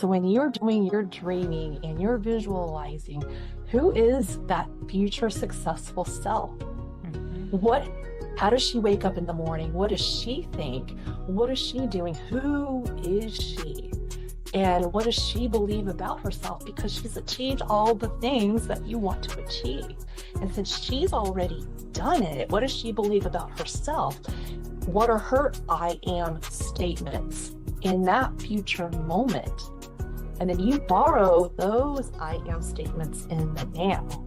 So when you're doing your dreaming and you're visualizing, who is that future successful self? What, how does she wake up in the morning? What does she think? What is she doing? Who is she? And what does she believe about herself? Because she's achieved all the things that you want to achieve. And since she's already done it, what does she believe about herself? What are her I am statements in that future moment? And then you borrow those I am statements in the now.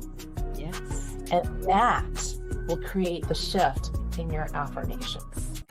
Yes. And that will create the shift in your affirmations.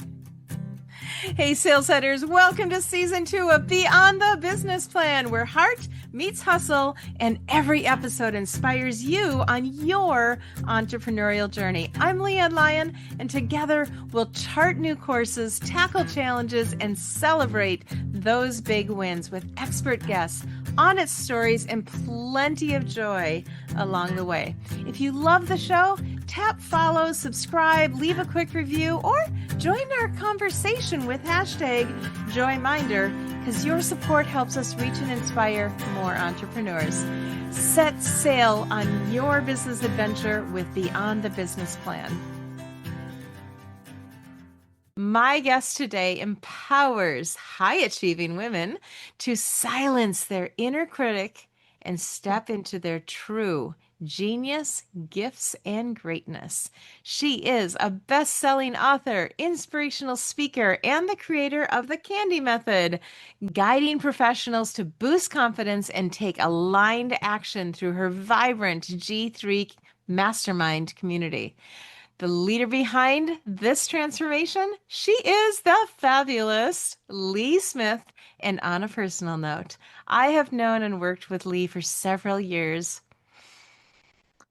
Hey, sales hunters, welcome to season 2 of Beyond the Business Plan, where heart meets hustle and every episode inspires you on your entrepreneurial journey. I'm Lyon, and together we'll chart new courses, tackle challenges, and celebrate those big wins with expert guests, honest stories, and plenty of joy along the way. If you love the show, tap follow, subscribe, leave a quick review, or join our conversation with hashtag JoyMinder, because your support helps us reach and inspire more entrepreneurs. Set sail on your business adventure with Beyond the Business Plan. My guest today empowers high-achieving women to silence their inner critic and step into their true genius, gifts, and greatness. She is a best-selling author, inspirational speaker, and the creator of the Candy Method, guiding professionals to boost confidence and take aligned action through her vibrant G3 mastermind community. The leader behind this transformation, she is the fabulous Lee Smith. And on a personal note, I have known and worked with Lee for several years,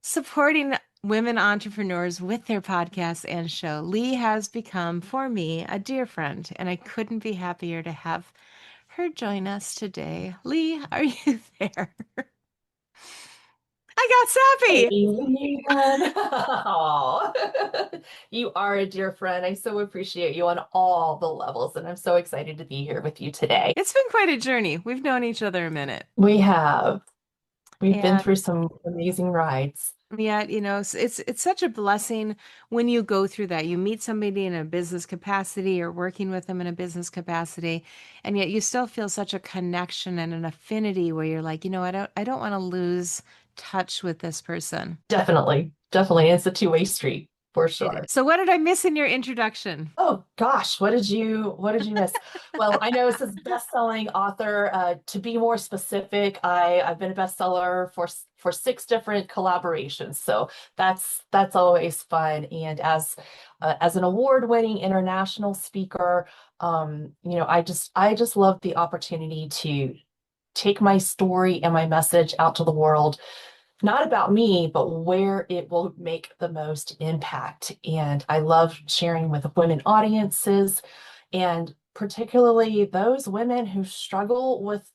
supporting women entrepreneurs with their podcasts and show. Lee has become, for me, a dear friend, and I couldn't be happier to have her join us today. Lee, are you there? I got sappy. Hey, Leanne. Aw. You are a dear friend. I so appreciate you on all the levels, and I'm so excited to be here with you today. It's been quite a journey. We've known each other a minute. We have. We've been And through some amazing rides. yet, it's such a blessing when you go through that. You meet somebody in a business capacity or working with them in a business capacity, and yet you still feel such a connection and an affinity where you're like, I don't want to lose touch with this person. Definitely. Definitely. It's a two-way street for sure. So what did I miss in your introduction? Oh gosh, what did you miss? Well, I know it says best-selling author. To be more specific, I've been a bestseller for 6 different collaborations. So that's always fun. And as an award-winning international speaker, I just love the opportunity to take my story and my message out to the world, not about me, but where it will make the most impact. And I love sharing with women audiences, and particularly those women who struggle with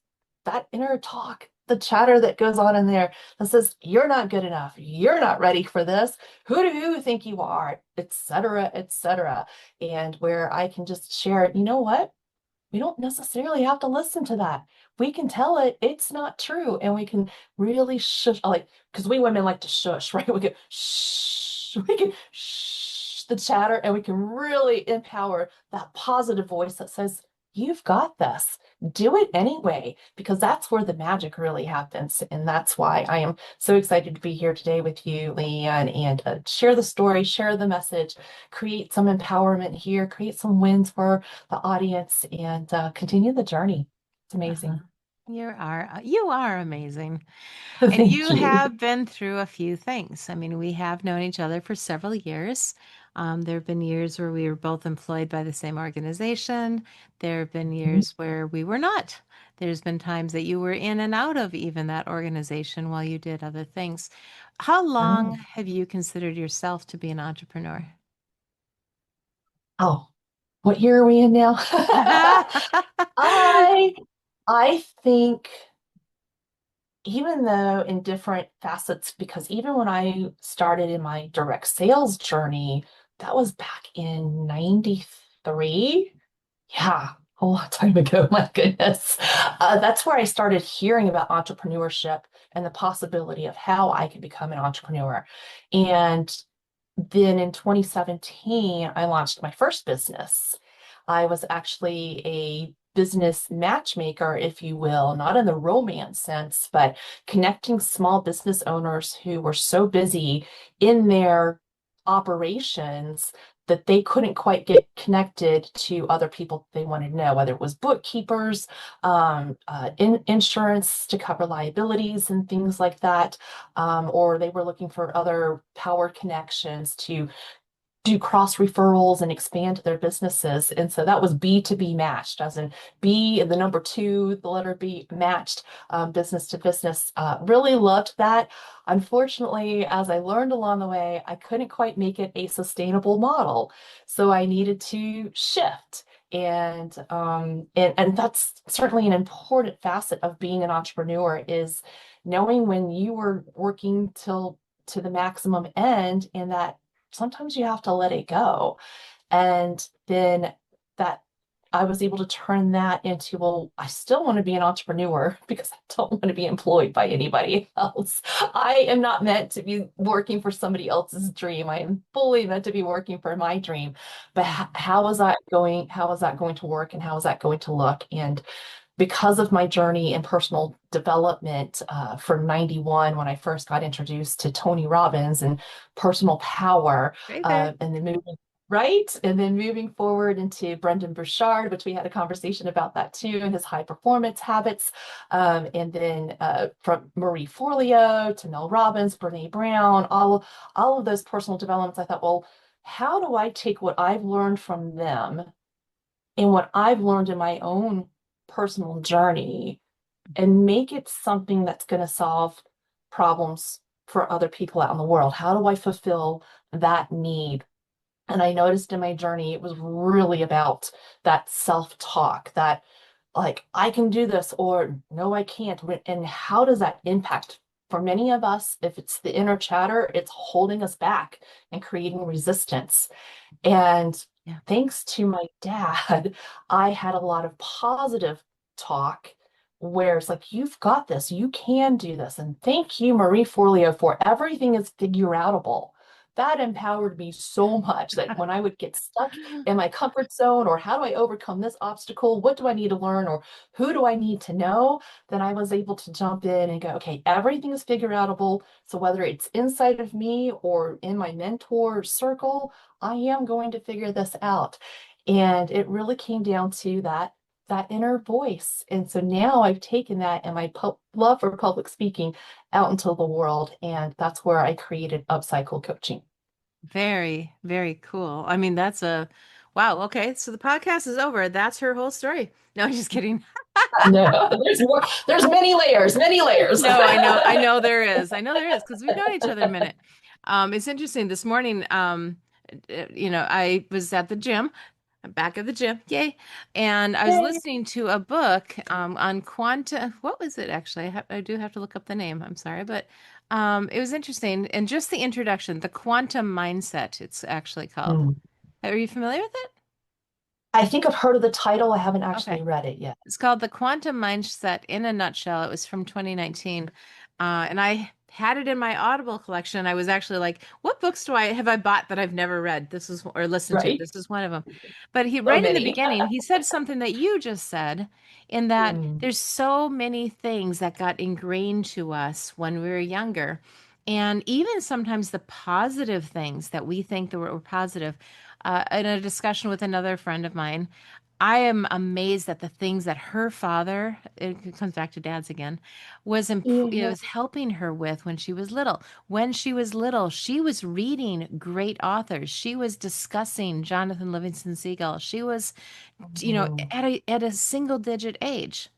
that inner talk, the chatter that goes on in there that says, you're not good enough, you're not ready for this, who do you think you are, etc., etc. And where I can just share, you know what? We don't necessarily have to listen to that. We can tell it it's not true, and we can really shush, like, because we women like to shush, right? We can shh the chatter, and we can really empower that positive voice that says, you've got this. Do it anyway, because that's where the magic really happens. And that's why I am so excited to be here today with you, Leanne, and share the story, share the message, create some empowerment here, create some wins for the audience, and continue the journey. It's amazing. You are amazing. And Thank you you. have been through a few things. I mean, we have known each other for several years. There have been years where we were both employed by the same organization. There have been years where we were not. There's been times that you were in and out of even that organization while you did other things. How long Mm. have you considered yourself to be an entrepreneur? Oh, what year are we in now? I I think, even though in different facets, because even when I started in my direct sales journey, that was back in 93. Yeah. a long time ago, my goodness. That's where I started hearing about entrepreneurship and the possibility of how I could become an entrepreneur. And then in 2017, I launched my first business. I was actually a business matchmaker, if you will, not in the romance sense, but connecting small business owners who were so busy in their operations that they couldn't quite get connected to other people they wanted to know, whether it was bookkeepers, insurance to cover liabilities and things like that, or they were looking for other power connections to do cross referrals and expand their businesses. And so that was B2B matched, as in B, the number two, the letter B matched, business to business. Really loved that. Unfortunately, as I learned along the way, I couldn't quite make it a sustainable model. So I needed to shift. And that's certainly an important facet of being an entrepreneur is knowing when you are working till to the maximum end and that sometimes you have to let it go. And then that I was able to turn that into, well, I still want to be an entrepreneur because I don't want to be employed by anybody else. I am not meant to be working for somebody else's dream. I am fully meant to be working for my dream. But how is that going? How is that going to work? And how is that going to look? And because of my journey in personal development from 91, when I first got introduced to Tony Robbins and personal power, Right there. and then moving right, and then moving forward into Brendan Burchard, which we had a conversation about that too, and his high performance habits, and then from Marie Forleo to Mel Robbins, Brene Brown, all of those personal developments. I thought, well, how do I take what I've learned from them and what I've learned in my own personal journey and make it something that's going to solve problems for other people out in the world? How do I fulfill that need? And I noticed in my journey, it was really about that self-talk, that like, I can do this or no, I can't. And how does that impact? For many of us, if it's the inner chatter, it's holding us back and creating resistance. And Yeah. thanks to my dad, I had a lot of positive talk where it's like, you've got this, you can do this. And thank you, Marie Forleo, for everything is figure outable. That empowered me so much that when I would get stuck in my comfort zone, or how do I overcome this obstacle? What do I need to learn? Or who do I need to know? Then I was able to jump in and go, okay, everything is figure outable. So whether it's inside of me or in my mentor circle, I am going to figure this out. And it really came down to that inner voice. And so now I've taken that and my love for public speaking out into the world. And that's where I created Upcycle Coaching. Very, very cool. I mean, that's a wow. Okay. So the podcast is over. That's her whole story. No, I'm just kidding. No, there's more, there's many layers, many layers. No, I know there is. I know there is because we've known each other a minute. It's interesting. This morning, I was at the gym, back at the gym, yay! And I was Yay. listening to a book on quantum. What was it actually? I do have to look up the name. I'm sorry, but it was interesting. And just the introduction, the quantum mindset. It's actually called. Hmm. Are you familiar with it? I think I've heard of the title. I haven't actually Okay. read it yet. It's called The Quantum Mindset in a Nutshell. It was from 2019. And I had it in my Audible collection. I was actually like, what books do I have I bought that I've never read? This is or listened to. Right? This is one of them. But he So right in the many. beginning, he said something that you just said, in that Hmm. there's so many things that got ingrained to us when we were younger. And even sometimes the positive things that we think that were positive. In a discussion with another friend of mine, I am amazed at the things that her father, it comes back to dad's again, Yeah. was helping her with when she was little. When she was little, she was reading great authors. She was discussing Jonathan Livingston Seagull. She was, Hmm. at a single digit age.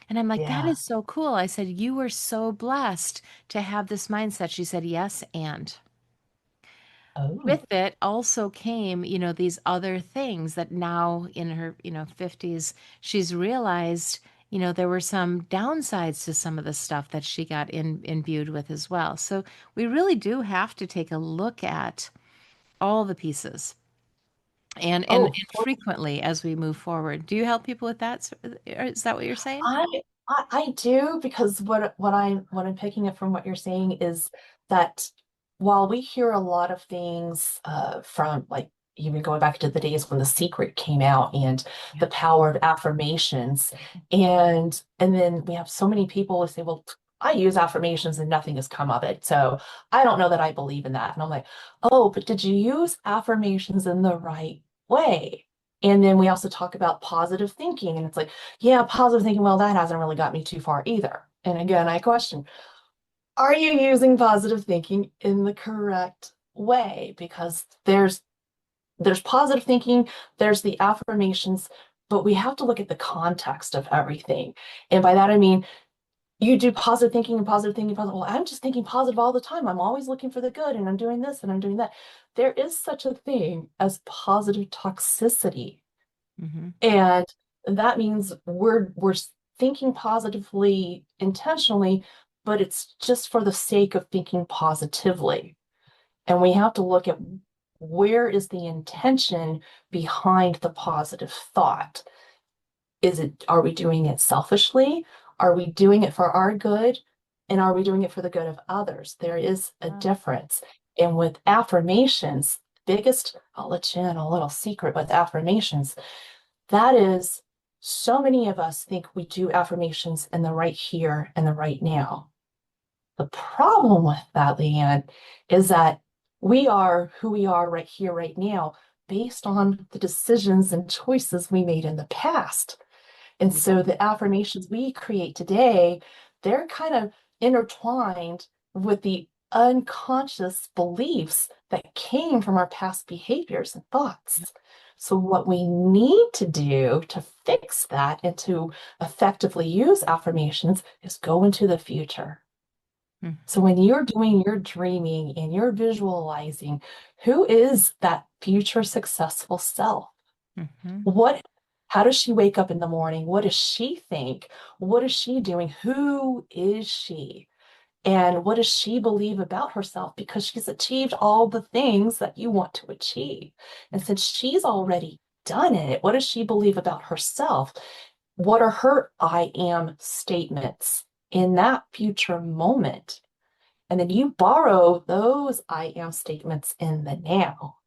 And I'm like, that Yeah. is so cool. I said, you were so blessed to have this mindset. She said, yes, and Oh. with it also came, these other things that now in her, 50s, she's realized, there were some downsides to some of the stuff that she got imbued with as well. So we really do have to take a look at all the pieces. and Oh, frequently as we move forward. Do you help people with that? Is that what you're saying? I I do, because what I'm picking up from what you're saying is that while we hear a lot of things from, like, even going back to the days when The Secret came out and Yeah. the power of affirmations, and then we have so many people who say, well, I use affirmations and nothing has come of it. So I don't know that I believe in that. And I'm like, oh, but did you use affirmations in the right way? And then we also talk about positive thinking, and it's like, yeah, positive thinking, well, that hasn't really got me too far either. And again, I question, are you using positive thinking in the correct way? Because there's positive thinking, there's the affirmations, but we have to look at the context of everything. And by that I mean, you do positive thinking and positive thinking, positive. Well, I'm just thinking positive all the time. I'm always looking for the good, and I'm doing this and I'm doing that. There is such a thing as positive toxicity. Mm-hmm. And that means we're thinking positively intentionally, but it's just for the sake of thinking positively. And we have to look at where is the intention behind the positive thought. Are we doing it selfishly? Are we doing it for our good? And are we doing it for the good of others? There is a difference. And with affirmations, I'll let you in a little secret with affirmations. That is, so many of us think we do affirmations in the right here and the right now. The problem with that, Leanne, is that we are who we are right here, right now, based on the decisions and choices we made in the past. And Yeah. so the affirmations we create today, they're kind of intertwined with the unconscious beliefs that came from our past behaviors and thoughts. So what we need to do to fix that and to effectively use affirmations is go into the future. So Mm-hmm. when you're doing your dreaming and you're visualizing, who is that future successful self? Mm-hmm. What, how does she wake up in the morning? What does she think? What is she doing? Who is she? And what does she believe about herself? Because she's achieved all the things that you want to achieve. And since she's already done it, what does she believe about herself? What are her I am statements in that future moment? And then you borrow those I am statements in the now.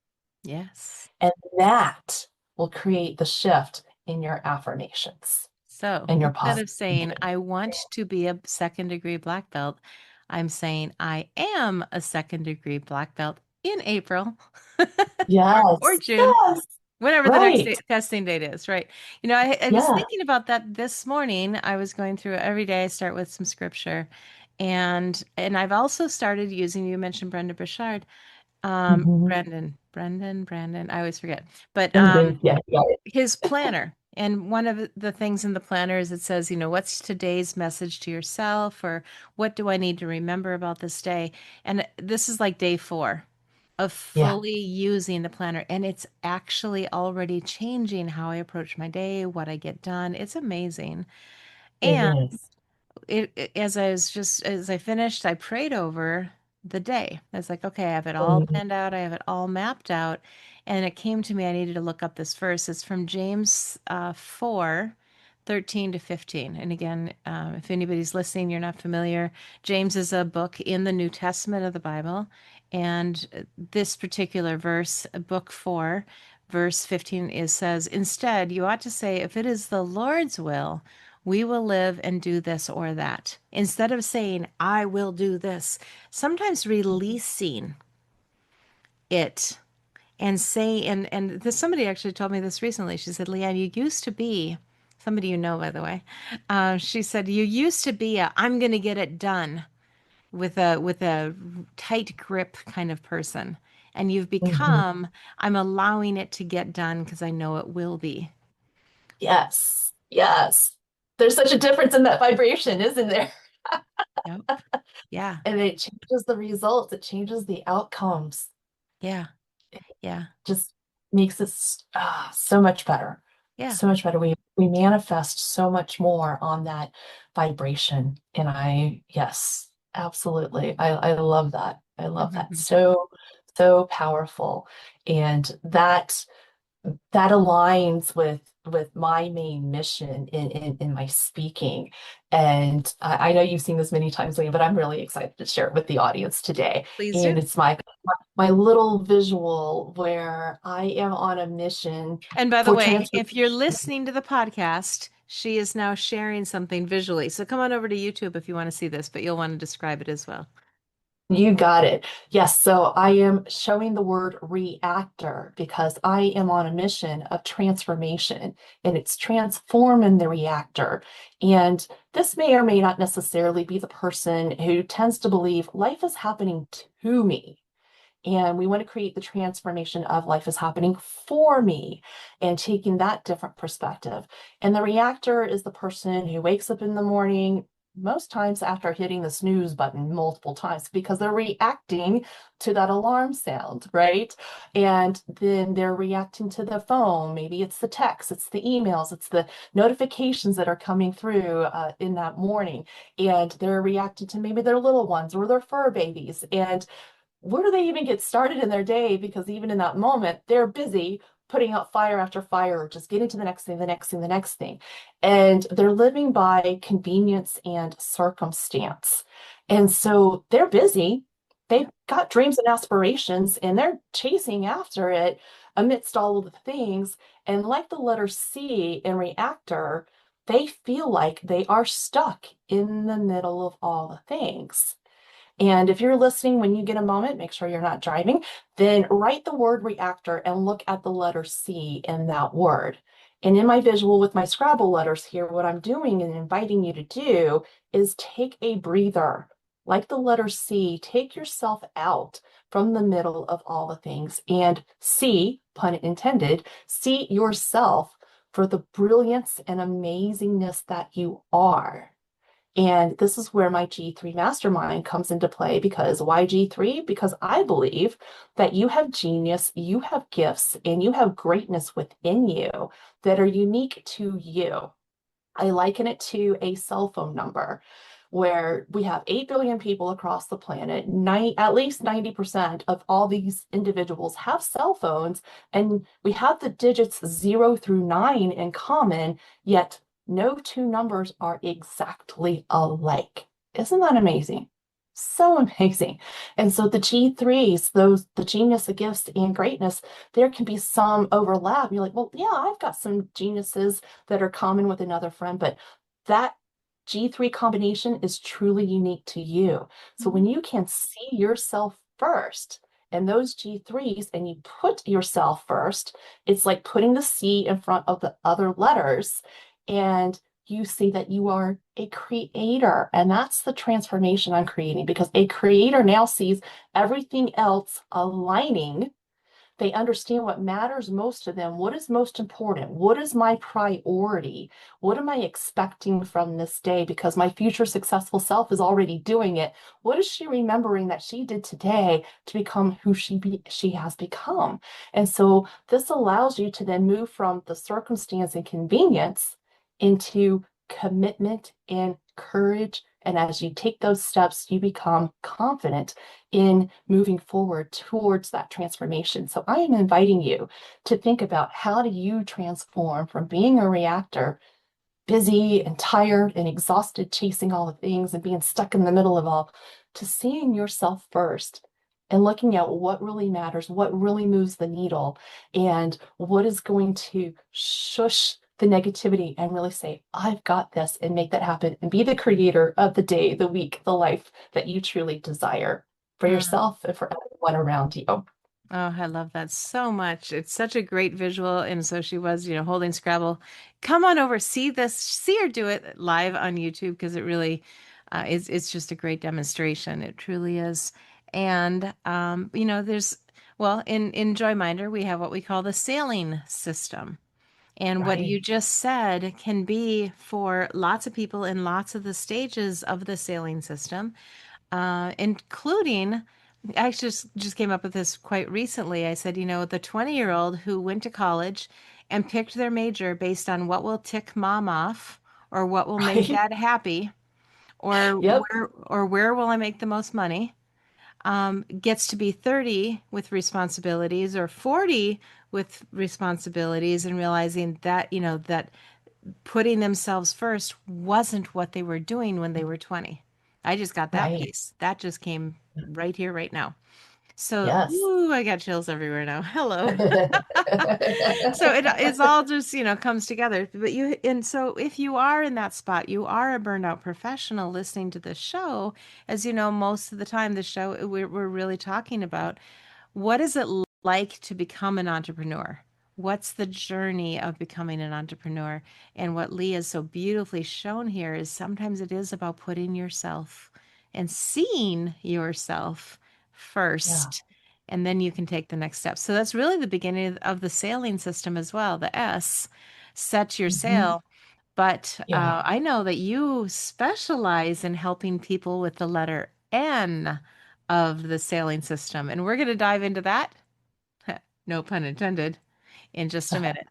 Yes. And that will create the shift in your affirmations So and your instead positive of saying, thinking. I want to be a second degree black belt, I'm saying, I am a second degree black belt in April or Yes, June, yes, whenever the next right. testing date is, right? I was Yeah. thinking about that this morning. I was going through every day, I start with some scripture. And I've also started using, you mentioned Brenda Burchard, Mhm. Brandon, I always forget. But Brendan, yeah, you got it. his planner. And one of the things in the planner is it says, what's today's message to yourself, or what do I need to remember about this day? And this is like day 4 of Yeah, fully using the planner. And it's actually already changing how I approach my day, what I get done. It's amazing. it And is. as I finished, I prayed over the day. I was like, okay, I have it all Mhm. planned out, I have it all mapped out. And it came to me, I needed to look up this verse. It's from James 4, 13 to 15. And again, if anybody's listening, you're not familiar, James is a book in the New Testament of the Bible. And this particular verse, book 4, verse 15, is says, instead, you ought to say, if it is the Lord's will, we will live and do this or that. Instead of saying, I will do this, sometimes releasing it and say, and this, somebody actually told me this recently. She said, Leanne, you used to be somebody, by the way. She said, you used to be I'm going to get it done with a tight grip kind of person. And you've Mhm. become, I'm allowing it to get done because I know it will be. Yes, yes. There's such a difference in that vibration, isn't there? Yep. Yeah. And it changes the results, it changes the outcomes. Yeah. It Yeah. just makes it so much better. Yeah. So much better. We manifest so much more on that vibration. And yes, absolutely. I love that. I love that. So, so powerful. And that. that aligns with my main mission in my speaking. And I know you've seen this many times, Lynn, but I'm really excited to share it with the audience today. Please And do. it's my little visual where I am on a mission And by the for way, if you're transformation. listening to the podcast, she is now sharing something visually. So come on over to YouTube if you want to see this, but you'll want to describe it as well. You got it. Yes. So I am showing the word reactor because I am on a mission of transformation and it's transforming the reactor. And this may or may not necessarily be the person who tends to believe life is happening to me. And we want to create the transformation of life is happening for me and taking that different perspective. And the reactor is the person who wakes up in the morning, most times after hitting the snooze button multiple times because they're reacting to that alarm sound, right? And then they're reacting to the phone. Maybe it's the text, it's the emails, it's the notifications that are coming through in that morning. And they're reacting to maybe their little ones or their fur babies. And where do they even get started in their day? Because even in that moment, they're busy putting out fire after fire, just getting to the next thing, the next thing, the next thing. And they're living by convenience and circumstance. And so they're busy. They've got dreams and aspirations, and they're chasing after it amidst all of the things. And like the letter C in reactor, they feel like they are stuck in the middle of all the things. And if you're listening when you get a moment, make sure you're not driving, then write the word reactor and look at the letter C in that word. And in my visual with my Scrabble letters here, what I'm doing and inviting you to do is take a breather. Like the letter C, take yourself out from the middle of all the things and see, pun intended, see yourself for the brilliance and amazingness that you are. And this is where my G3 mastermind comes into play because why G3? Because I believe that you have genius, you have gifts, and you have greatness within you that are unique to you. I liken it to a cell phone number where we have 8 billion people across the planet. At least 90% of all these individuals have cell phones, and we have the digits 0 through 9 in common, yet no two numbers are exactly alike. Isn't that amazing? So amazing. And so the G3s, the genius, the gifts, and greatness, there can be some overlap. You're like, well, yeah, I've got some geniuses that are common with another friend, but that G3 combination is truly unique to you. So when you can see yourself first and those G3s and you put yourself first, it's like putting the C in front of the other letters and you see that you are a creator. And that's the transformation I'm creating because a creator now sees everything else aligning. They understand what matters most to them. What is most important? What is my priority? What am I expecting from this day? Because my future successful self is already doing it. What is she remembering that she did today to become who she has become? And so this allows you to then move from the circumstance and convenience into commitment and courage. And as you take those steps, you become confident in moving forward towards that transformation. So I am inviting you to think about how do you transform from being a reactor, busy and tired and exhausted, chasing all the things and being stuck in the middle of all, to seeing yourself first and looking at what really matters, what really moves the needle, and what is going to shush the negativity and really say, I've got this and make that happen and be the creator of the day, the week, the life that you truly desire for Mm. yourself and for everyone around you. Oh, I love that so much. It's such a great visual. And so she was, holding Scrabble. Come on over, see this, see her do it live on YouTube because it really it's just a great demonstration. It truly is. And well, in Joyminder, we have what we call the sailing system. And what you Right. just said can be for lots of people in lots of the stages of the sailing system, including, I just came up with this quite recently. I said, the 20-year-old who went to college and picked their major based on what will tick mom off or what will make Right. dad happy or Yep. where will I make the most money? gets to be 30 with responsibilities or 40 with responsibilities and realizing that, that putting themselves first wasn't what they were doing when they were 20. I just got that Right. piece. That just came right here, right now. So, Yes. ooh, I got chills everywhere now. Hello. So it's all just, comes together. But and so if you are in that spot, you are a burnout professional listening to this show, as you know, most of the time the show we're really talking about what is it like to become an entrepreneur? What's the journey of becoming an entrepreneur? And what Lee has so beautifully shown here is sometimes it is about putting yourself and seeing yourself Yeah. first, and then you can take the next step. So that's really the beginning of the sailing system as well. The S, set your Mhm. sail. But Yeah. I know that you specialize in helping people with the letter N of the sailing system. And we're going to dive into that, no pun intended, in just a minute.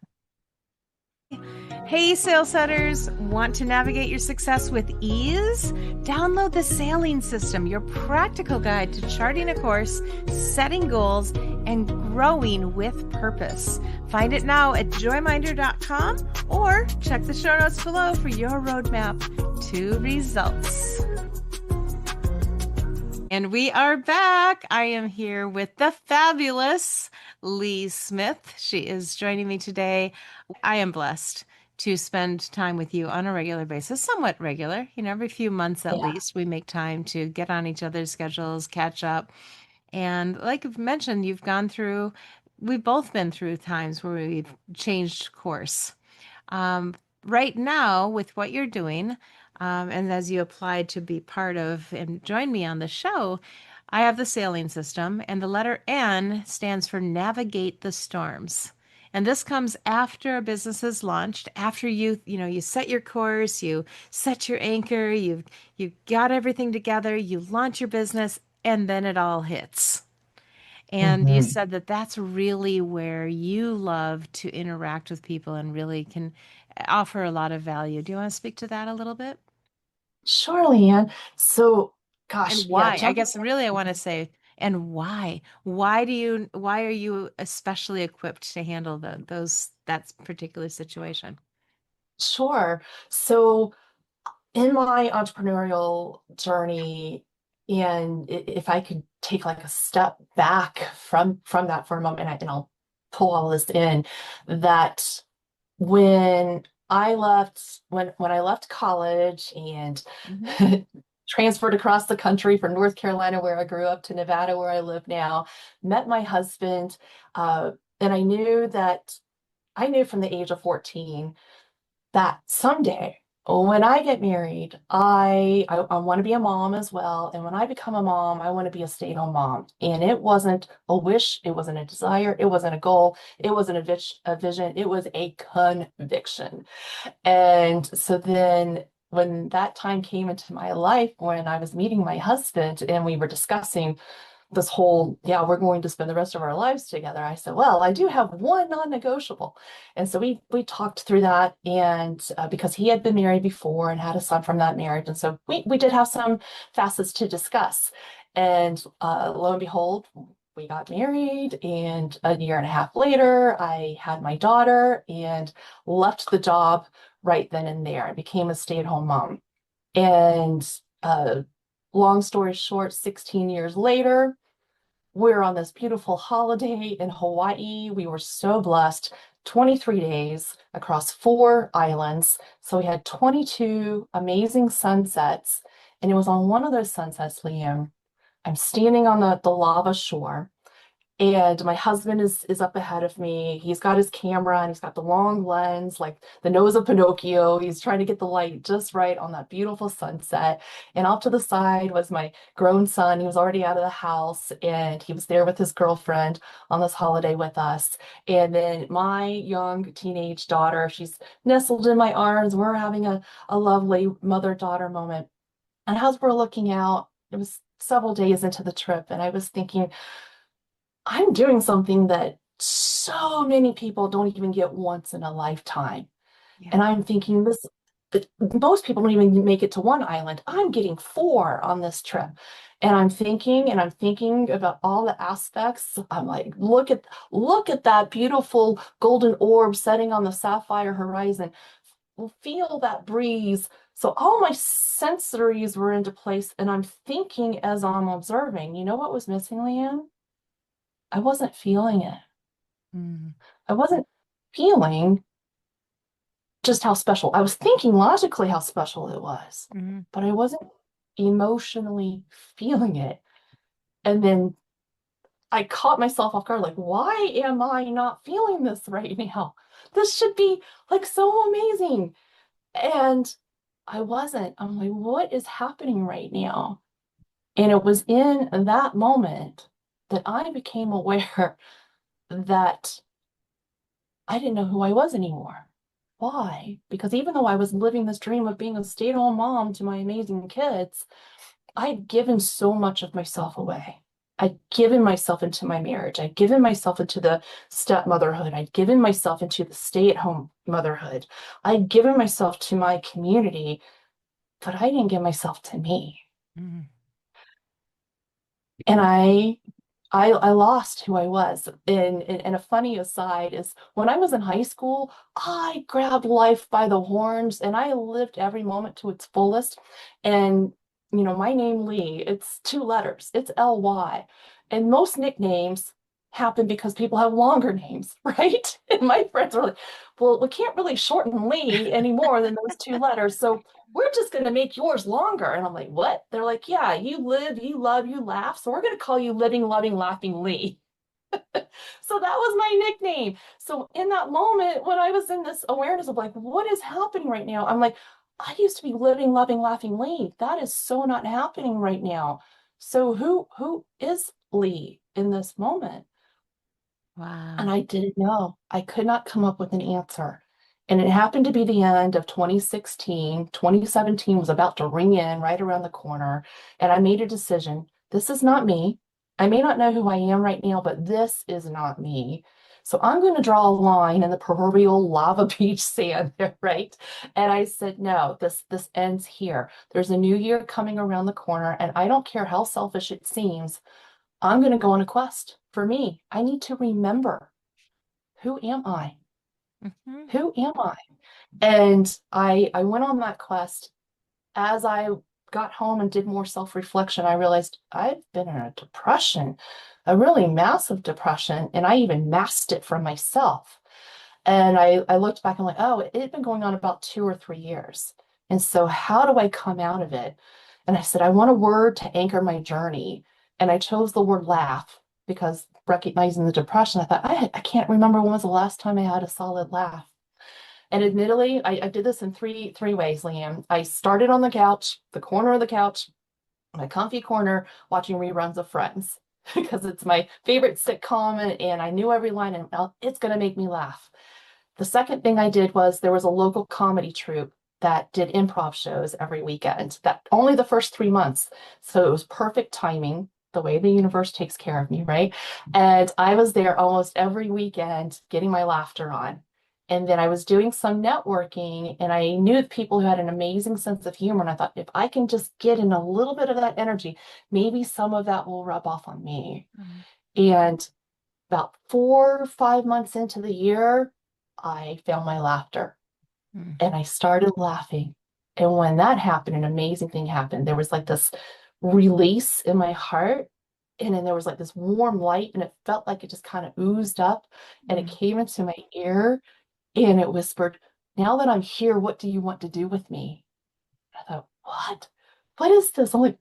Hey, sail setters, want to navigate your success with ease? Download the Sailing System, your practical guide to charting a course, setting goals, and growing with purpose. Find it now at joyminder.com or check the show notes below for your roadmap to results. And we are back. I am here with the fabulous Lee Smith. She is joining me today. I am blessed to spend time with you on a regular basis, somewhat regular, every few months at Yeah. least, we make time to get on each other's schedules, catch up. And like I've mentioned, we've both been through times where we've changed course. Um, right now, with what you're doing, and as you applied to be part of and join me on the show, I have the sailing system, and the letter N stands for navigate the storms. And this comes after a business is launched, after you set your course, you set your anchor, you got everything together, you launch your business, and then it all hits. And you Mhm. said that that's really where you love to interact with people and really can offer a lot of value. Do you want to speak to that a little bit? Sure, Leanne. So, And gosh, yeah, why? I jumping. guess really I want to say, and why? Why are you especially equipped to handle that particular situation? Sure. So, in my entrepreneurial journey, and if I could take like a step back from that for a moment, and I'll pull all this in, that when when I left college and Hmm. transferred across the country from North Carolina, where I grew up, to Nevada, where I live now, met my husband, uh, and I knew from the age of 14 that someday when I get married, I want to be a mom as well. And when I become a mom, I want to be a stay-at-home mom. And it wasn't a wish, it wasn't a desire, it wasn't a goal, it wasn't a vision, it was a conviction. And so then when that time came into my life, when I was meeting my husband and we were discussing this whole, yeah, we're going to spend the rest of our lives together. I said, well, I do have one non-negotiable. And so we talked through that. And because he had been married before and had a son from that marriage. And so we did have some facets to discuss. And lo and behold, we got married. And a year and a half later, I had my daughter and left the job right then and there. I became a stay-at-home mom. And uh, long story short, 16 years later, we're on this beautiful holiday in Hawaii. We were so blessed. 23 days across 4 islands. So we had 22 amazing sunsets. And it was on one of those sunsets, Liam. I'm standing on the lava shore and my husband is up ahead of me. He's got his camera and he's got the long lens, like the nose of Pinocchio. He's trying to get the light just right on that beautiful sunset. And off to the side was my grown son. He was already out of the house and he was there with his girlfriend on this holiday with us. And then my young teenage daughter, she's nestled in my arms. We're having a lovely mother-daughter moment. And as we're looking out, it was several days into the trip, and I was thinking, I'm doing something that so many people don't even get once in a lifetime. Yeah. And I'm thinking this. But most people don't even make it to one island. I'm getting four on this trip. And I'm thinking about all the aspects. I'm like, look at that beautiful golden orb setting on the sapphire horizon. Feel that breeze. So all my sensories were into place, and I'm thinking as I'm observing. You know what was missing, Leanne? I wasn't feeling it. Mm, I wasn't feeling just how special. I was thinking logically how special it was, mm, but I wasn't emotionally feeling it. And then I caught myself off guard, like, why am I not feeling this right now? This should be like so amazing. And I wasn't. I'm like, what is happening right now? And it was in that moment that I became aware that I didn't know who I was anymore. Why? Because even though I was living this dream of being a stay-at-home mom to my amazing kids, I'd given so much of myself away. I'd given myself into my marriage. I'd given myself into the stepmotherhood. I'd given myself into the stay-at-home motherhood. I'd given myself to my community, but I didn't give myself to me. mm. And I lost who I was. And a funny aside is when I was in high school, I grabbed life by the horns and I lived every moment to its fullest. And my name Lee, it's two letters, it's Ly. And most nicknames happen because people have longer names, right? And my friends were like, well, we can't really shorten Lee any more than those two letters. So we're just going to make yours longer. And I'm like, what? They're like, yeah, you live, you love, you laugh. So we're going to call you Living, Loving, Laughing Lee. So that was my nickname. So in that moment, when I was in this awareness of like, what is happening right now? I'm like, I used to be Living, Loving, Laughing Lee. That is so not happening right now. So who is Lee in this moment? And Wow. I didn't know. I could not come up with an answer. And it happened to be the end of 2016. 2017 was about to ring in right around the corner. And I made a decision. This is not me. I may not know who I am right now, but this is not me. So I'm going to draw a line in the proverbial lava beach sand there, right? And I said, no, this ends here. There's a new year coming around the corner, and I don't care how selfish it seems. I'm going to go on a quest for me. I need to remember, who am I? Mhm. Who am I? And I went on that quest. As I got home and did more self-reflection, I realized I've been in a depression, a really massive depression, and I even masked it from myself. And I looked back and like, oh, it had been going on about 2 or 3 years. And so how do I come out of it? And I said, I want a word to anchor my journey. And I chose the word laugh because recognizing the depression, I thought, I can't remember when was the last time I had a solid laugh. And admittedly, I did this in three ways, Liam. I started on the couch, the corner of the couch, my comfy corner, watching reruns of Friends because it's my favorite sitcom and I knew every line and it's going to make me laugh. The second thing I did was there was a local comedy troupe that did improv shows every weekend, that only the first 3 months. So it was perfect timing, the way the universe takes care of me, right? And I was there almost every weekend getting my laughter on. And then I was doing some networking and I knew people who had an amazing sense of humor. And I thought, if I can just get in a little bit of that energy, maybe some of that will rub off on me. Mm, And about 4 or 5 months into the year, I found my laughter mm, and I started laughing. And when that happened, an amazing thing happened. There was like this release in my heart. And then there was like this warm light, and it felt like it just kind of oozed up and it mm, came into my ear and it whispered, now that I'm here, what do you want to do with me? I thought, what? What is this? I'm like,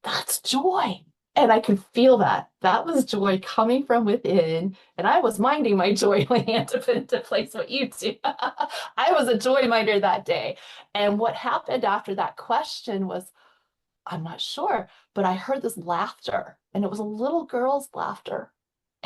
that's joy. And I could feel that. That was joy coming from within. And I was minding my joy land to put into place what you do. I was a joy minder that day. And what happened after that question was, I'm not sure, but I heard this laughter and it was a little girl's laughter.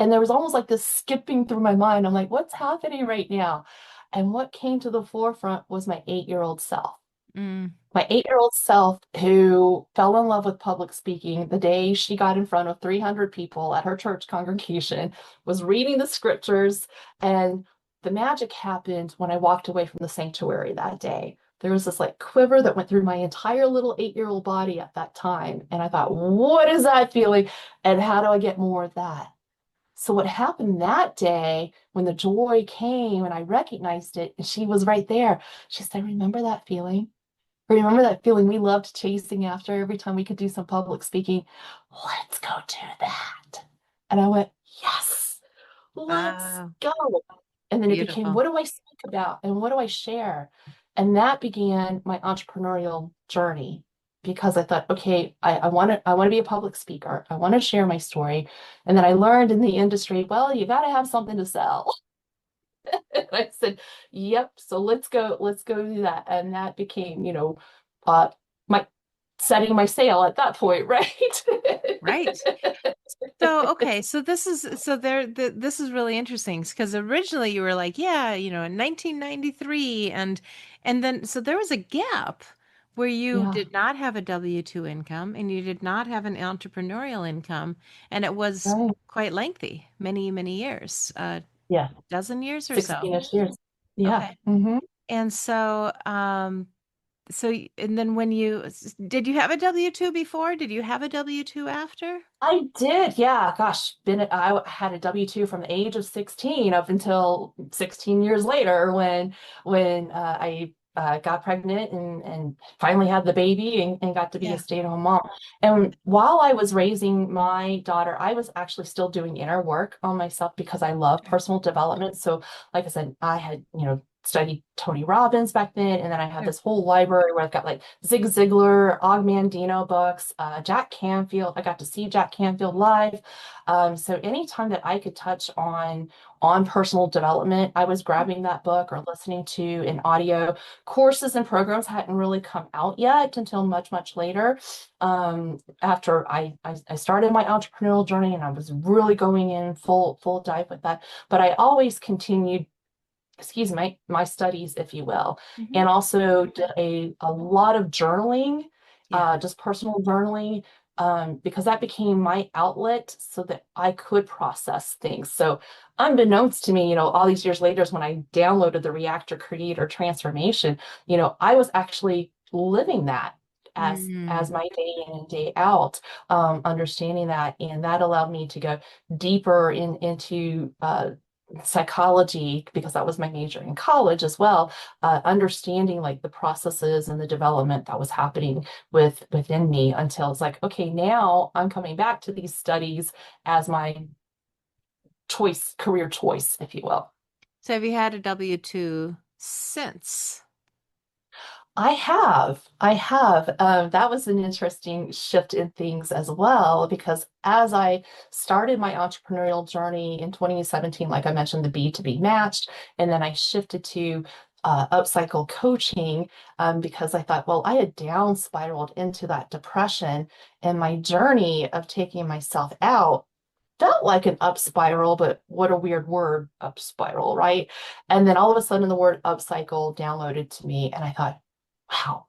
And there was almost like this skipping through my mind. I'm like, what's happening right now? And what came to the forefront was my 8-year-old self. mm, My 8-year-old self who fell in love with public speaking the day she got in front of 300 people at her church congregation, was reading the scriptures, and the magic happened when I walked away from the sanctuary that day. there was this like quiver that went through my entire little 8-year-old body at that time. And I thought, what is that feeling? And how do I get more of that? So what happened that day when the joy came and I recognized it, and she was right there. She said, remember that feeling? Remember that feeling we loved chasing after every time we could do some public speaking? Let's go do that. And I went, yes, let's Wow. go. And then it became, Beautiful. what do I speak about and what do I share? And that began my entrepreneurial journey because I thought, okay, I want to be a public speaker. I want to share my story. And then I learned in the industry, well, you got to have something to sell. And I said, yep, so let's go do that. And that became, uh my setting my sail at that point, right? Right. So, okay, so this is really interesting because originally you were like, yeah, in 1993 and then so there was a gap where you Yeah, did not have a W-2 income and you did not have an entrepreneurial income and it was right. quite lengthy, many, many years, a Yeah, dozen years or so. 16-ish years. Yeah. Okay. Hmm. And so and then did you have a W-2 before? Did you have a W-2 after? I did, yeah. Gosh, I had a W-2 from the age of 16 up until 16 years later when I got pregnant and finally had the baby and got to be a Yeah. stay-at-home mom. And while I was raising my daughter, I was actually still doing inner work on myself because I love personal development. So, like I said, I had, studied Tony Robbins back then, and then I had Sure. this whole library where I've got like Zig Ziglar, Og Mandino books, Jack Canfield. I got to see Jack Canfield live. So anytime that I could touch on personal development, I was grabbing that book or listening to an audio. Courses and programs hadn't really come out yet until much, much later. After I started my entrepreneurial journey and I was really going in full dive with that. But I always continued, excuse me, my studies, if you will, Hmm. and also did a lot of journaling, Yeah. just personal journaling, because that became my outlet so that I could process things. So unbeknownst to me, all these years later, is when I downloaded the Reactor-Creator Transformation, I was actually living that as Mm. my day in and day out, understanding that, and that allowed me to go deeper into psychology because that was my major in college as well, understanding like the processes and the development that was happening within me until it's like, okay, now I'm coming back to these studies as my choice, career choice, if you will. So have you had a W-2 since? I have. That was an interesting shift in things as well, because as I started my entrepreneurial journey in 2017, like I mentioned, the B2B matched, and then I shifted to upcycle coaching because I thought, well, I had down spiraled into that depression, and my journey of taking myself out felt like an up spiral, but what a weird word, up spiral, right? And then all of a sudden the word upcycle downloaded to me, and I thought, wow,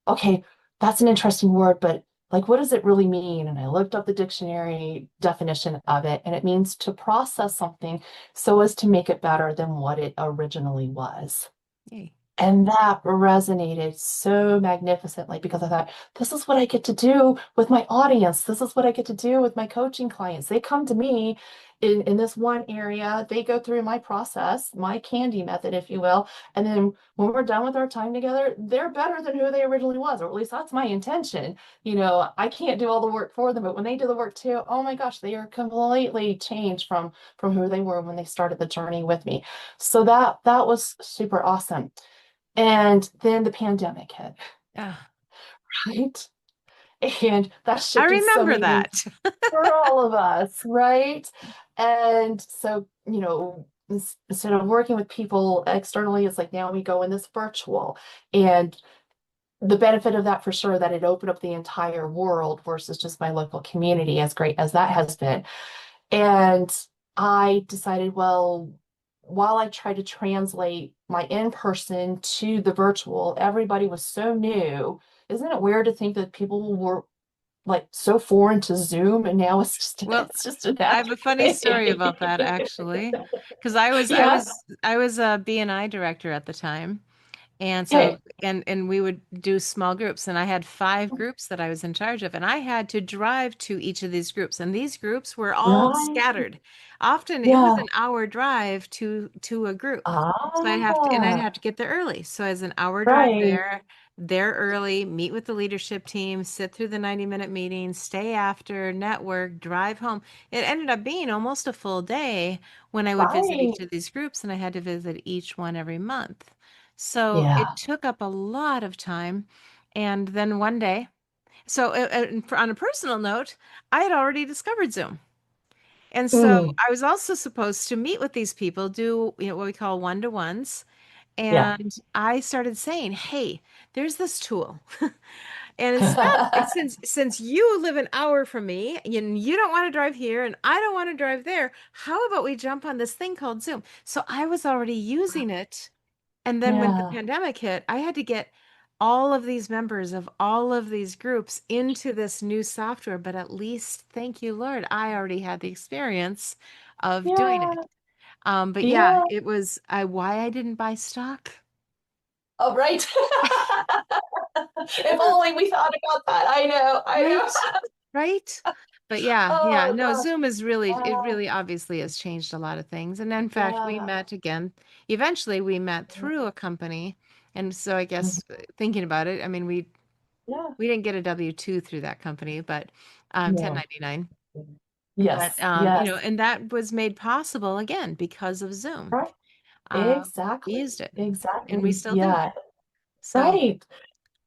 okay, that's an interesting word, but like, what does it really mean? And I looked up the dictionary definition of it, and it means to process something so as to make it better than what it originally was. Yay. And that resonated so magnificently because I thought, this is what I get to do with my audience. This is what I get to do with my coaching clients. They come to me in this one area, they go through my process, my candy method, if you will. And then when we're done with our time together, they're better than who they originally was, or at least that's my intention. I can't do all the work for them, but when they do the work too, oh my gosh, they are completely changed from who they were when they started the journey with me. So that was super awesome. And then the pandemic hit, Ah, right? And that I shifted so remember many things that. for all of us, right? And so, instead of working with people externally, it's like now we go in this virtual. And the benefit of that for sure that it opened up the entire world versus just my local community, as great as that has been. And I decided, well, while I tried to translate my in-person to the virtual, everybody was so new. Isn't it weird to think that people were like so foreign to Zoom and now it's just Well, it's just a I have natural a funny story thing. about that actually, because I was I Yeah. was I was a B&I director at the time, And so, Okay. and we would do small groups, and I had 5 groups that I was in charge of, and I had to drive to each of these groups, and these groups were all Right. scattered. Often it was Yeah. an hour drive to a group. So I'd Ah, have to get there early. So as an hour drive right. there early, meet with the leadership team, sit through the 90-minute meeting, stay after, network, drive home. It ended up being almost a full day when I would visit Right. each of these groups, and I had to visit each one every month. So it Yeah. took up a lot of time. And then one day, so on a personal note, I had already discovered Zoom. And so Mm, I was also supposed to meet with these people, do what we call one-to-ones. yeah. And I started saying, "Hey, there's this tool." And instead, since you live an hour from me and you don't want to drive here and I don't want to drive there, how about we jump on this thing called Zoom? So I was already using it, and then when the Yeah. pandemic hit, I had to get all of these members of all of these groups into this new software. But at least, thank you, Lord, I already had the experience of doing it. Yeah. But yeah, Yeah. it was why I didn't buy stock. Oh, right. If only we thought about that. I know. I Right? know. Right? But yeah, yeah. Oh No, gosh. Zoom is really, it Yeah. really obviously has changed a lot of things. And in fact, we Yeah. met again. Eventually, we met through a company. And so I guess Mhm. thinking about it, I mean, Yeah. we didn't get a W-2 through that company, but No. 1099. But Yes. Yes. and that was made possible again because of Zoom. Right. We Exactly. used it, and we Exactly. still do. Yeah. So, Right.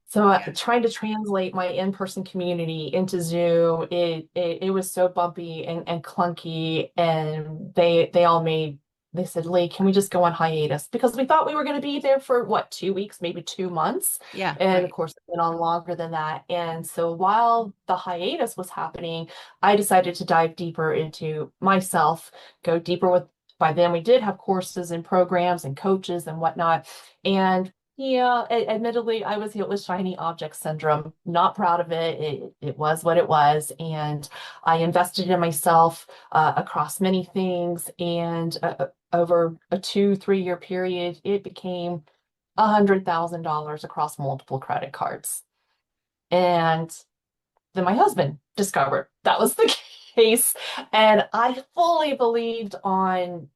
So yeah. trying to translate my in-person community into Zoom, it was so bumpy and clunky, and they all made they said, Lee, can we just go on hiatus? Because we thought we were going to be there for what, 2 weeks, maybe 2 months. Yeah, And of right. course, it went on longer than that. And so while the hiatus was happening, I decided to dive deeper into myself, go deeper with, by then we did have courses and programs and coaches and whatnot. And yeah, admittedly, I was hit with shiny object syndrome. Not proud of it. It was what it was. And I invested in myself across many things. And over a 2, 3 year period, it became $100,000 across multiple credit cards. And then my husband discovered that was the case. And I fully believed on,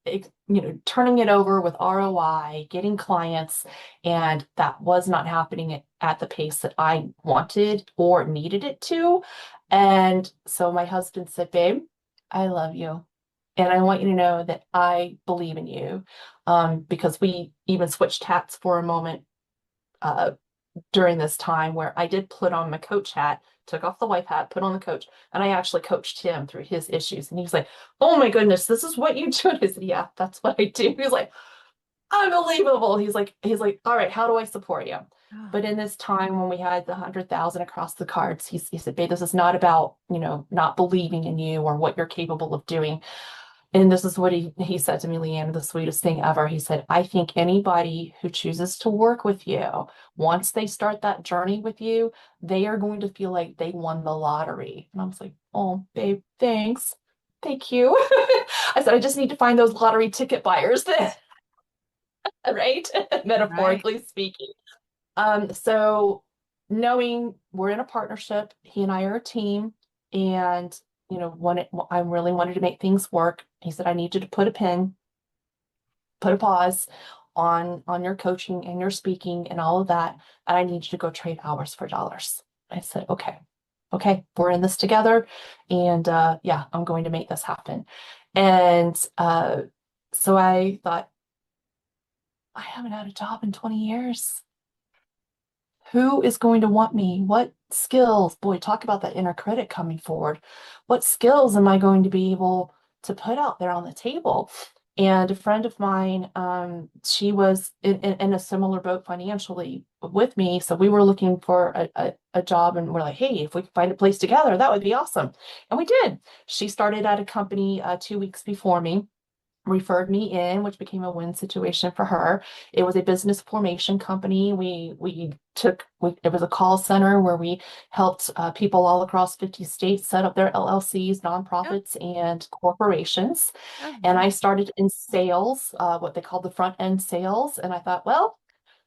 turning it over with ROI, getting clients, and that was not happening at the pace that I wanted or needed it to. And so my husband said, babe, I love you. And I want you to know that I believe in you. Because we even switched hats for a moment uh, during this time where I did put on my coach hat, took off the wife hat, put on the coach, and I actually coached him through his issues. And he was like, "Oh my goodness, this is what you do." I said, "Yeah, that's what I do." He was like, "Unbelievable." He's like, "All right, how do I support you?" Oh, But in this time when we had the 100,000 across the cards, he said, "Babe, this is not about, not believing in you or what you're capable of doing. And this is what he said to me, Leanne, the sweetest thing ever. He said, I think anybody who chooses to work with you, once they start that journey with you, they are going to feel like they won the lottery. And I was like, oh, babe, thanks. Thank you. I said, I just need to find those lottery ticket buyers, right? right. Metaphorically speaking. So knowing we're in a partnership, he and I are a team, and I really wanted to make things work. He said, I need you to put a pause on your coaching and your speaking and all of that, and I need you to go trade hours for dollars. I said, okay, okay, we're in this together, and yeah, I'm going to make this happen. And so I thought, I haven't had a job in 20 years. Who is going to want me? What skills? Boy, talk about that inner critic coming forward. What skills am I going to be able to put out there on the table? And a friend of mine, she was in a similar boat financially with me. So we were looking for a job, and we're like, hey, if we could find a place together, that would be awesome. And we did. She started at a company 2 weeks before me, referred me in, which became a win situation for her. It was a business formation company. It was a call center where we helped people all across 50 states set up their LLCs, Oh, nonprofits, and corporations. oh, And I nice. started in sales, what they call the front end sales. And I thought, well,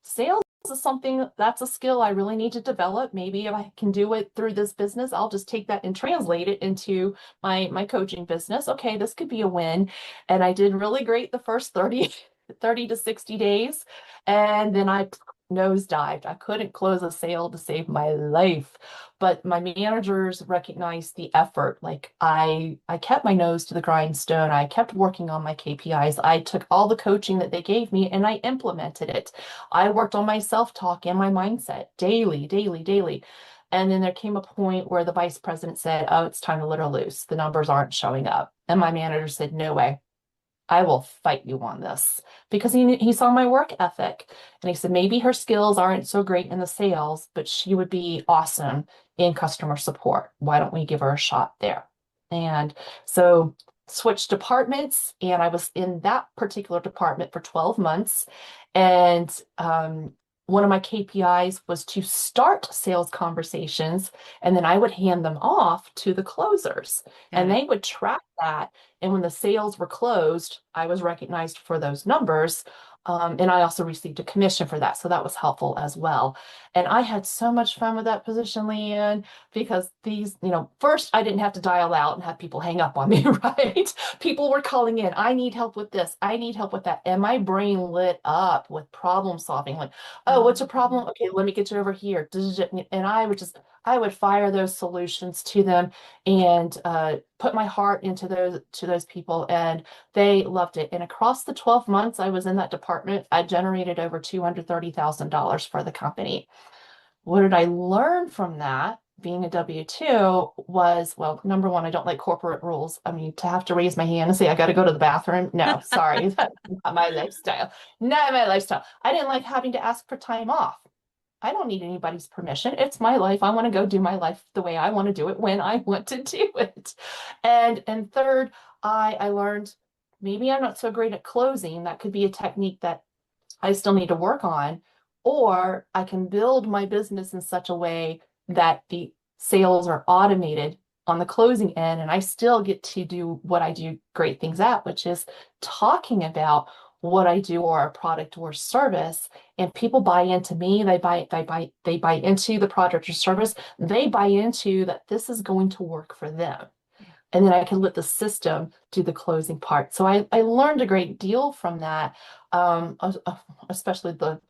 sales is something that's a skill I really need to develop. Maybe if I can do it through this business, I'll just take that and translate it into my coaching business. Okay, this could be a win. And I did really great the first 30 to 60 days. And then I nosedived. I couldn't close a sale to save my life. But my managers recognized the effort. Like I kept my nose to the grindstone. I kept working on my KPIs. I took all the coaching that they gave me and I implemented it. I worked on my self-talk and my mindset daily, daily, daily. And then there came a point where the vice president said, "Oh, it's time to let her loose. The numbers aren't showing up." And my manager said, "No way. I will fight you on this," because he saw my work ethic and he said maybe her skills aren't so great in the sales, but she would be awesome in customer support. Why don't we give her a shot there? And so switched departments, and I was in that particular department for 12 months. And one of my KPIs was to start sales conversations, and then I would hand them off to the closers, Got and it. they would track that. And when the sales were closed, I was recognized for those numbers. And I also received a commission for that. So that was helpful as well. And I had so much fun with that position, Leanne, because first I didn't have to dial out and have people hang up on me, right? People were calling in, "I need help with this. I need help with that." And my brain lit up with problem solving. Like, "Oh, what's a problem? Um, Okay, let me get you over here." And I would fire those solutions to them and put my heart into those people, and they loved it. And across the 12 months I was in that department, I generated over $230,000 for the company. What did I learn from that? Being a W-2 was, well, number one, I don't like corporate rules. I mean, to have to raise my hand and say, "I got to go to the bathroom." No, sorry, that's not my lifestyle. Not my lifestyle. I didn't like having to ask for time off. I don't need anybody's permission. It's my life. I want to go do my life the way I want to do it when I want to do it. And third, I learned maybe I'm not so great at closing. That could be a technique that I still need to work on, or I can build my business in such a way that the sales are automated on the closing end, and I still get to do what I do great things at, which is talking about what I do or a product or service, and people buy into me, they buy into the product or service, they buy into that this is going to work for them. yeah. And then I can let the system do the closing part. So I learned a great deal from that, especially the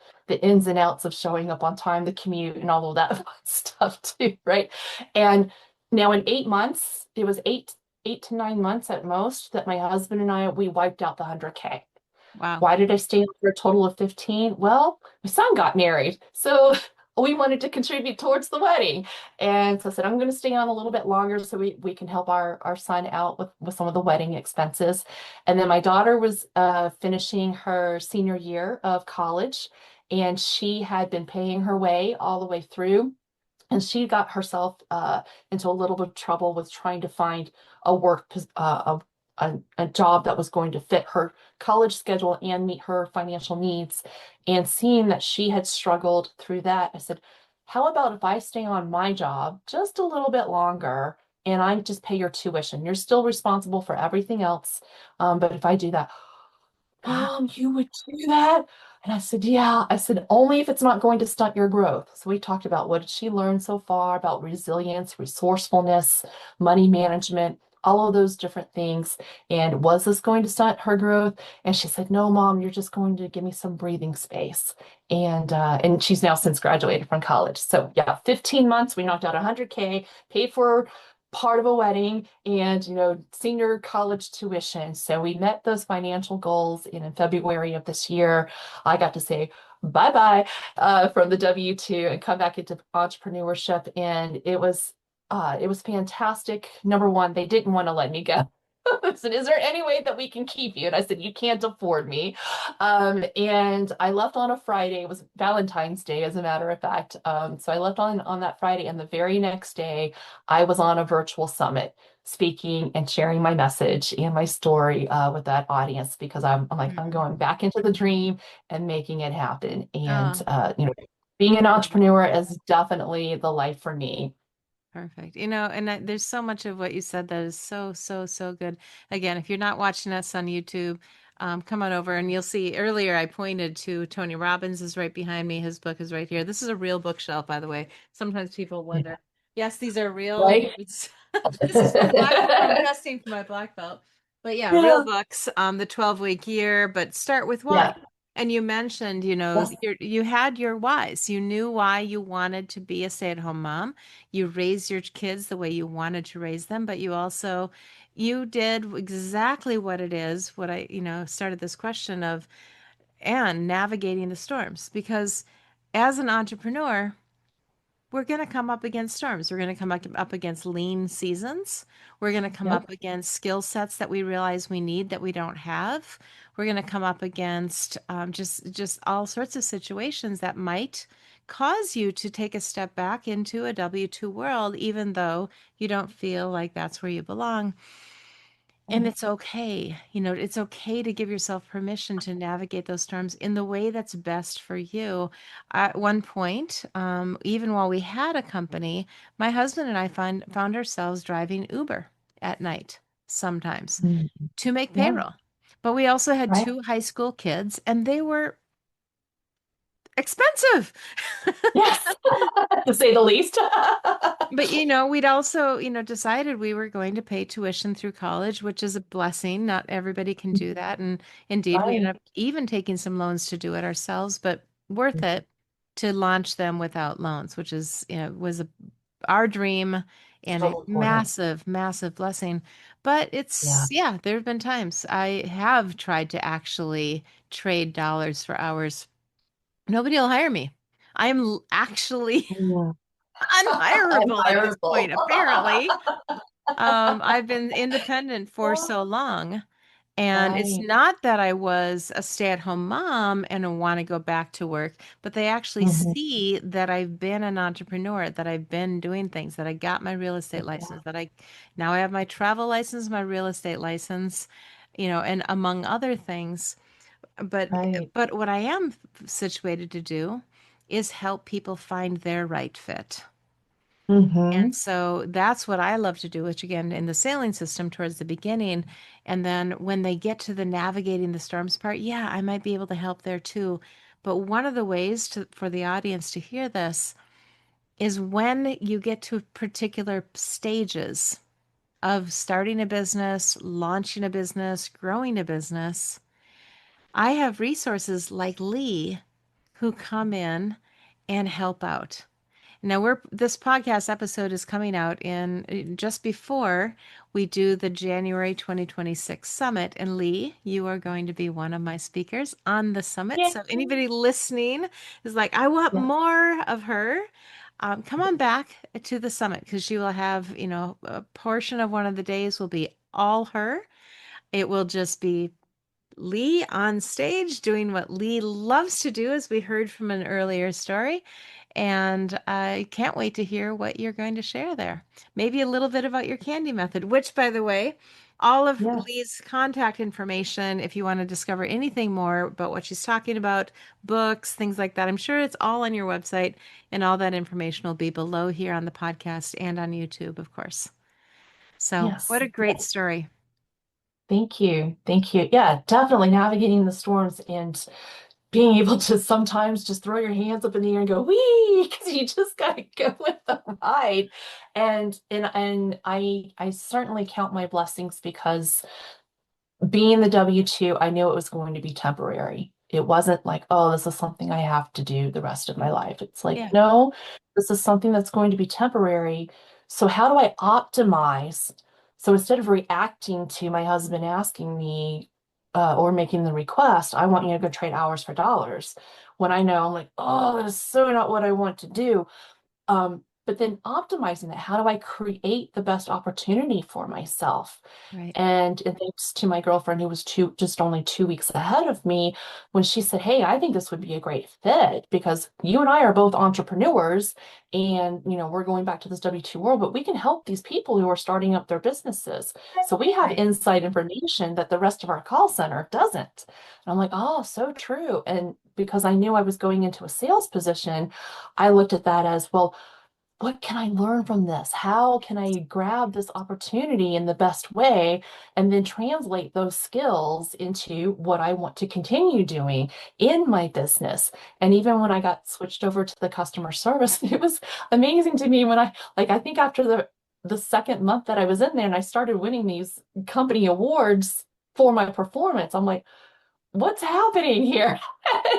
ins and outs of showing up on time, the commute, and all of that fun stuff too, right? And now in 8 months, it was eight to 9 months at most, that my husband and I we wiped out the 100K. Wow. Why did I stay on for a total of 15? Well, my son got married. So we wanted to contribute towards the wedding. And so I said, I'm going to stay on a little bit longer so we can help our son out with some of the wedding expenses. And then my daughter was finishing her senior year of college, and she had been paying her way all the way through. And she got herself into a little bit of trouble with trying to find a a job that was going to fit her college schedule and meet her financial needs. And seeing that she had struggled through that, I said, "How about if I stay on my job just a little bit longer and I just pay your tuition? You're still responsible for everything else. But if I do that," Wow. "Mom, you would do that?" And I said, "Yeah." I said, "Only if it's not going to stunt your growth." So we talked about what did she learn so far about resilience, resourcefulness, money management, all of those different things. And was this going to stunt her growth? And she said, "No, Mom, you're just going to give me some breathing space." And she's now since graduated from college. So yeah, 15 months, we knocked out 100K, paid for part of a wedding, and senior college tuition. So we met those financial goals, and in February of this year I got to say bye bye from the W-2 and come back into entrepreneurship. And it was fantastic. Number one, they didn't want to let me go. They said, "Is there any way that we can keep you?" And I said, "You can't afford me." And I left on a Friday. It was Valentine's Day, as a matter of fact. So I left on that Friday, and the very next day, I was on a virtual summit speaking and sharing my message and my story with that audience, because I'm like, I'm Mhm. going back into the dream and making it happen. And Oh, being an beautiful. entrepreneur is definitely the life for me. Perfect. There's so much of what you said that is so, so, so good. Again, if you're not watching us on YouTube, come on over and you'll see earlier I pointed to Tony Robbins is right behind me. His book is right here. This is a real bookshelf, by the way. Sometimes people Yeah. wonder. Yes, these are real. Right? This is my black belt. I'm testing for my black belt. But yeah, real Yeah. books, the 12-week year, but start with why. Yeah. And you mentioned, Yes. you had your whys. You knew why you wanted to be a stay-at-home mom. You raised your kids the way you wanted to raise them, but you did exactly what it is, what started this question of, and navigating the storms. Because as an entrepreneur, we're going to come up against storms. We're going to come up against lean seasons. We're going to come Yep. up against skill sets that we realize we need that we don't have. We're going to come up against just all sorts of situations that might cause you to take a step back into a W-2 world, even though you don't feel like that's where you belong. And Right. it's okay. It's okay to give yourself permission to navigate those storms in the way that's best for you. At one point, even while we had a company, my husband and I found ourselves driving Uber at night sometimes Mm. to make Yeah. payroll. But we also had Right. two high school kids, and they were expensive. Yes. To say the least. But we'd also, decided we were going to pay tuition through college, which is a blessing. Not everybody can do that. And indeed, we ended Right. up even taking some loans to do it ourselves, but worth it to launch them without loans, which is, was our dream and a So important. massive, massive blessing. But Yeah. yeah, there have been times I have tried to actually trade dollars for hours. Nobody will hire me. Actually Yeah. unhirable at this Admirable. point, apparently. I've been independent for so long. And it's Right. not that I was a stay-at-home mom and I want to go back to work, but they actually Mhm. see that I've been an entrepreneur, that I've been doing things, that I got my real estate Yeah. license, that I now I have my travel license, my real estate license, and among other things. But Right. but what I am situated to do is help people find their right fit. And Hmm. so that's what I love to do, which again, in the sailing system towards the beginning. And then when they get to the navigating the storms part, yeah, I might be able to help there too. But one of the ways for the audience to hear this is when you get to particular stages of starting a business, launching a business, growing a business. I have resources like Lee who come in and help out. Now this podcast episode is coming out in just before we do the January 2026 summit. And Lee, you are going to be one of my speakers on the summit. Yeah. So anybody listening is like, I want Yeah. more of her. Come on back to the summit because she will have, a portion of one of the days will be all her. It will just be Lee on stage doing what Lee loves to do, as we heard from an earlier story. And I can't wait to hear what you're going to share there. Maybe a little bit about your candy method, which, by the way, all of Yeah. Lee's contact information, if you want to discover anything more about what she's talking about, books, things like that, I'm sure it's all on your website, and all that information will be below here on the podcast and on YouTube, of course. So, what Yes. a great story. Thank you. Thank you. Yeah, definitely navigating the storms and being able to sometimes just throw your hands up in the air and go, wee, because you just gotta go with the ride. And I certainly count my blessings because being the W-2, I knew it was going to be temporary. It wasn't like, oh, this is something I have to do the rest of my life. It's like, Yeah, no, this is something that's going to be temporary. So how do I optimize? So instead of reacting to my husband asking me or making the request, I want you to go trade hours for dollars. When I know I'm like, oh, that is so not what I want to do. But then optimizing that, how do I create the best opportunity for myself? right. And thanks to my girlfriend who was just only 2 weeks ahead of me, when she said, hey, I think this would be a great fit because you and I are both entrepreneurs and we're going back to this W-2 world, but we can help these people who are starting up their businesses. So we have Right. inside information that the rest of our call center doesn't. And I'm like, oh, so true. And because I knew I was going into a sales position, I looked at that as well. what can I learn from this? How can I grab this opportunity in the best way and then translate those skills into what I want to continue doing in my business? And even when I got switched over to the customer service, it was amazing to me when I think after the second month that I was in there and I started winning these company awards for my performance, I'm like, what's happening here?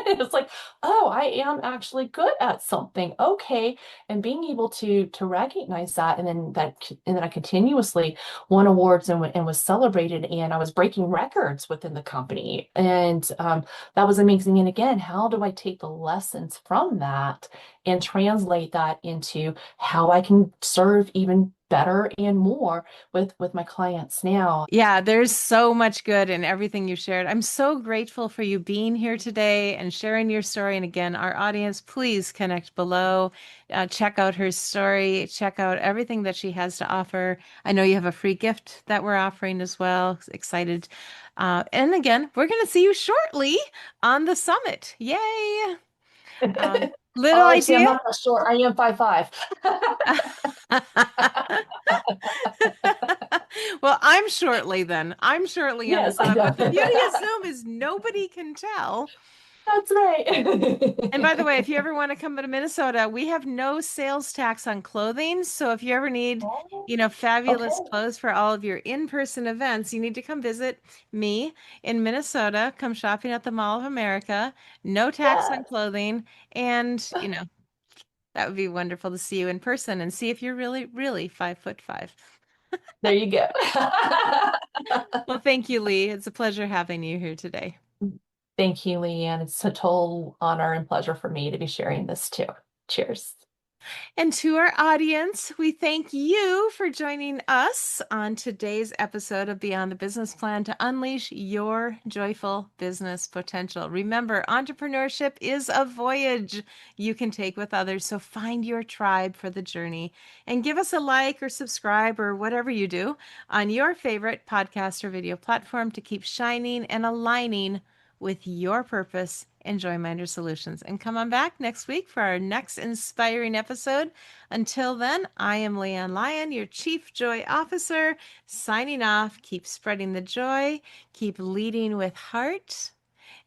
It's like, oh, I am actually good at something. Okay. And being able to recognize that and then I continuously won awards and was celebrated and I was breaking records within the company. And that was amazing. And again, how do I take the lessons from that and translate that into how I can serve even better and more with my clients now? Yeah, there's so much good in everything you shared. I'm so grateful for you being here today and sharing your story. And again, our audience, please connect below, check out her story, check out everything that she has to offer. I know you have a free gift that we're offering as well. Excited. And again, we're going to see you shortly on the summit. Yay! Little Oh, actually, I'm idea. not that short. I am 5'5". Well, I'm shortly then. I'm shortly on the Yes, I summit. know. But the beauty of Zoom is nobody can tell. That's And by the right. way, if you ever want to come to Minnesota, we have no sales tax on clothing. So if you ever need, Oh, fabulous okay. clothes for all of your in-person events, you need to come visit me in Minnesota. Come shopping at the Mall of America. No tax on Yes. clothing. And, that would be wonderful to see you in person and see if you're really, really 5'5". There you go. Well, thank you, Lee. It's a pleasure having you here today. Thank you, Leanne. It's a total honor and pleasure for me to be sharing this too. Cheers. And to our audience, we thank you for joining us on today's episode of Beyond the Business Plan to unleash your joyful business potential. Remember, entrepreneurship is a voyage you can take with others, so find your tribe for the journey and give us a like or subscribe or whatever you do on your favorite podcast or video platform to keep shining and aligning with your purpose and Joyminder Solutions. And come on back next week for our next inspiring episode. Until then, I am Lyon, your Chief Joy Officer, signing off. Keep spreading the joy, keep leading with heart,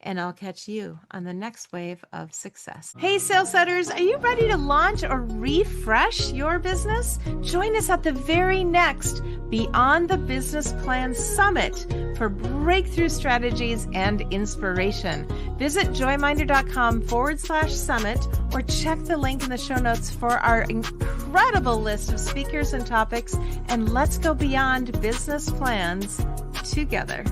and I'll catch you on the next wave of success. Hey, sales setters, are you ready to launch or refresh your business? Join us at the very next Beyond the Business Plan Summit for breakthrough strategies and inspiration. Visit joyminder.com/summit or check the link in the show notes for our incredible list of speakers and topics, and let's go beyond business plans together.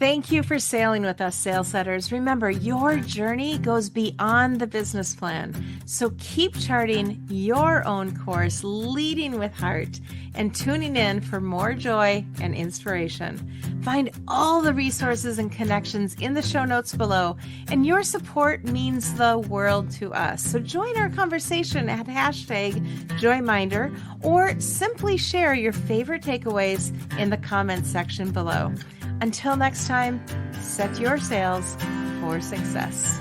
Thank you for sailing with us, sales setters. Remember, your journey goes beyond the business plan. So keep charting your own course, leading with heart, and tuning in for more joy and inspiration. Find all the resources and connections in the show notes below, and your support means the world to us. So join our conversation at #JoyMinder or simply share your favorite takeaways in the comments section below. Until next time, set your sails for success.